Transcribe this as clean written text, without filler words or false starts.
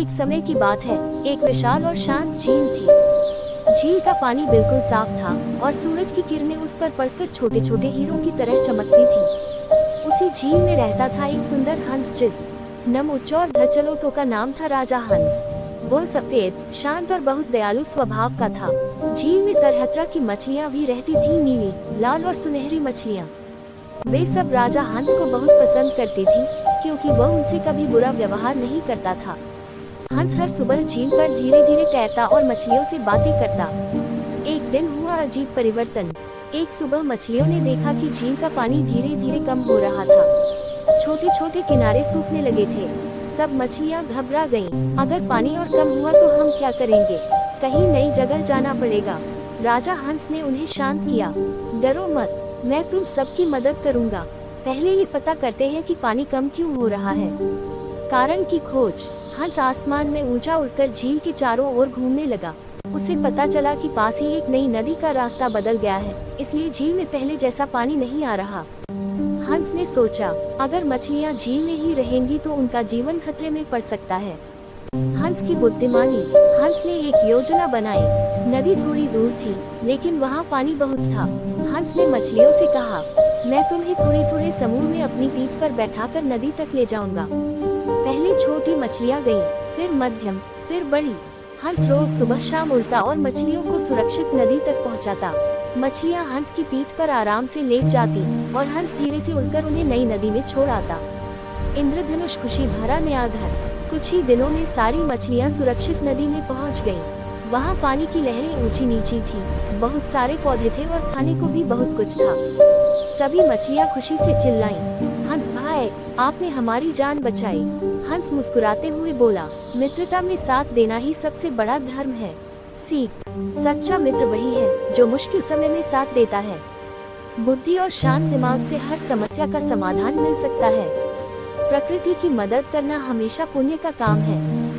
एक समय की बात है, एक विशाल और शांत झील थी। झील का पानी बिल्कुल साफ था और सूरज की किरणें उस पर पड़कर छोटे छोटे हीरों की तरह चमकती थी। उसी झील में रहता था एक सुंदर हंस जिस नम उच्च और धचलों का नाम था राजा हंस। वो सफेद, शांत और बहुत दयालु स्वभाव का था। झील में तरह तरह की मछलियाँ भी रहती थी, नीली, लाल और सुनहरी मछलियाँ। वे सब राजा हंस को बहुत पसंद करती थी क्योंकि वह उनसे कभी बुरा व्यवहार नहीं करता था। हंस हर सुबह झील पर धीरे धीरे तैरता और मछलियों से बातें करता। एक दिन हुआ अजीब परिवर्तन। एक सुबह मछलियों ने देखा कि झील का पानी धीरे धीरे कम हो रहा था। छोटे छोटे किनारे सूखने लगे थे। सब मछलियाँ घबरा गईं। अगर पानी और कम हुआ तो हम क्या करेंगे? कहीं नई जगह जाना पड़ेगा। राजा हंस ने उन्हें शांत किया। डरो मत, मैं तुम सबकी मदद करूंगा। पहले ये पता करते हैं कि पानी कम क्यों हो रहा है। कारण की खोज। हंस आसमान में ऊंचा उड़कर झील के चारों ओर घूमने लगा। उसे पता चला कि पास ही एक नई नदी का रास्ता बदल गया है, इसलिए झील में पहले जैसा पानी नहीं आ रहा। हंस ने सोचा, अगर मछलियां झील में ही रहेंगी तो उनका जीवन खतरे में पड़ सकता है। हंस की बुद्धिमानी। हंस ने एक योजना बनाई। नदी थोड़ी दूर थी, लेकिन वहाँ पानी बहुत था। हंस ने मछलियों से कहा, मैं तुम्हें थोड़े थोड़े समूह में अपनी पीठ पर बैठाकर नदी तक ले जाऊंगा। पहले छोटी मछलियाँ गईं, फिर मध्यम, फिर बड़ी। हंस रोज सुबह शाम उड़ता और मछलियों को सुरक्षित नदी तक पहुंचाता। मछलियाँ हंस की पीठ पर आराम से लेट जाती और हंस धीरे से उड़कर उन्हें नई नदी में छोड़ आता। इंद्रधनुष खुशी भरा नया घर। कुछ ही दिनों में सारी मछलियाँ सुरक्षित नदी में पहुंच गईं। वहाँ पानी की लहरें ऊंची नीची थी, बहुत सारे पौधे थे और खाने को भी बहुत कुछ था। सभी मछलियाँ खुशी से चिल्लाईं, हंस भाई, आपने हमारी जान बचाई। हंस मुस्कुराते हुए बोला, मित्रता में साथ देना ही सबसे बड़ा धर्म है। सीख, सच्चा मित्र वही है जो मुश्किल समय में साथ देता है। बुद्धि और शांत दिमाग से हर समस्या का समाधान मिल सकता है। प्रकृति की मदद करना हमेशा पुण्य का काम है।